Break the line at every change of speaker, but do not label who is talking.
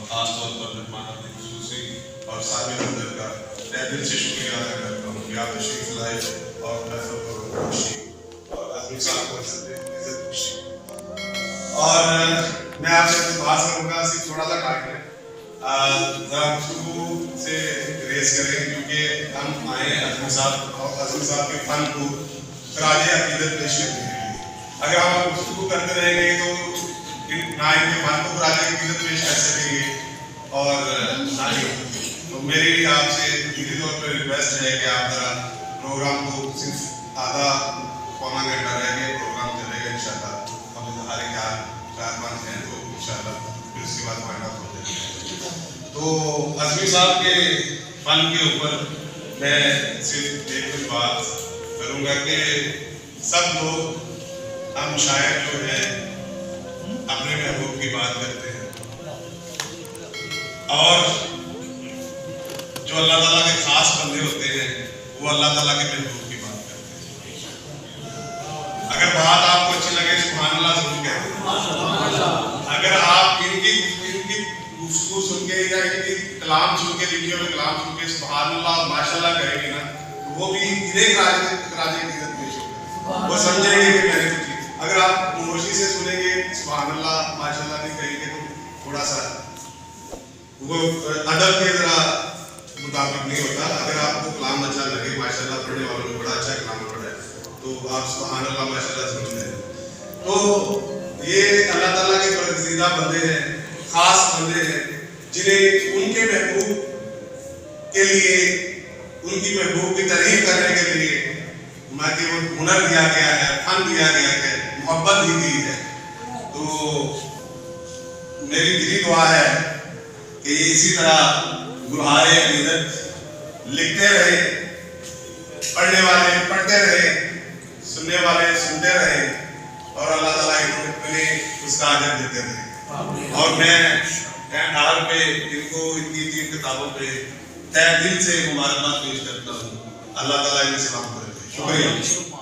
خاص طور پر مہمان خصوصی اور صاحب اندر کا میں دل سے شکریہ ادا کرتا ہوں کہ آپ تشریف لائے اور محفل کو خوشی اور عظمی صاحب کو عزت خوشی. اور میں آپ سے بات کروں گا، صرف تھوڑا سا ٹائم ہے، ذرا گفتگو سے ریز کریں کیونکہ ہم آئے ہیں عظمی صاحب کے فن کو خراج عقیدت پیش کرنے کے لیے. اگر ہم گفتگو کرتے رہیں گے تو نہ ان کے فن کو خراج عقیدت پیش کر سکیں گے اور نہ ہی. تو میری آپ سے جدید طور پہ ریکویسٹ ہے کہ آپ ذرا پروگرام کو صرف آدھا پونا گھنٹہ رہ کے پروگرام چلے گا انشاءاللہ. ہم اظہار خیال 4-5 ہیں تو انشاءاللہ پھر اس کے بعد فائنل ہو جائے گا. تو عظمی صاحب کے فن کے اوپر میں صرف ایک کچھ بات کروں گا کہ سب لوگ ہم شاعر جو ہیں اپنے محبوب کی بات کرتے ہیں اور جو اللہ تعالیٰ کے خاص بندے ہوتے ہیں وہ اللہ تعالیٰ کے محبوب کی بات کرتے ہیں. اگر بات آپ کو اچھی لگے سبحان اللہ ضرور کہتے ہیں. اگر آپ ان کی گفتگو سن کے یا ان کی کلام سن کے لکھے ہوئے کلام سن کے سبحان اللہ ماشاء اللہ کہیں گے نا تو وہ بھی انہیں خراج عقیدت پیش ہوگا. وہ سمجھیں گے کہ میں نے کچھ. اگر آپ خاموشی سے سنیں گے سبحان اللہ ماشاء اللہ نہیں کہیں گے تو تھوڑا سا وہ ادب کے ذرا مطابق نہیں ہوتا. اگر آپ کو کلام اچھا لگے ماشاء اللہ پڑھنے والوں کو بڑا اچھا کلام پڑھا ہے تو آپ سبحان اللہ ماشاء اللہ سمجھ لیں. تو یہ اللہ تعالیٰ کے برگزیدہ بندے ہیں، خاص بندے ہیں جنہیں ان کے محبوب کے لیے ان کی محبوب کی تعریف کرنے کے لیے میں کہ وہ ہنر دیا گیا ہے، فن دیا گیا ہے، محبت دی گئی ہے. تو میری دلی دعا ہے کہ یہ اسی طرح گلہائے عقیدت لکھتے رہے، پڑھنے والے پڑھتے رہے، سننے والے سنتے رہے اور اللہ تعالیٰ انہیں اس کا اجر دیتے رہے. اور میں آر پہ ان کو ان کی 3 کتابوں پہ تہ دل سے مبارکباد پیش کرتا ہوں. اللہ تعالیٰ انہیں سلام کرے. شکریہ.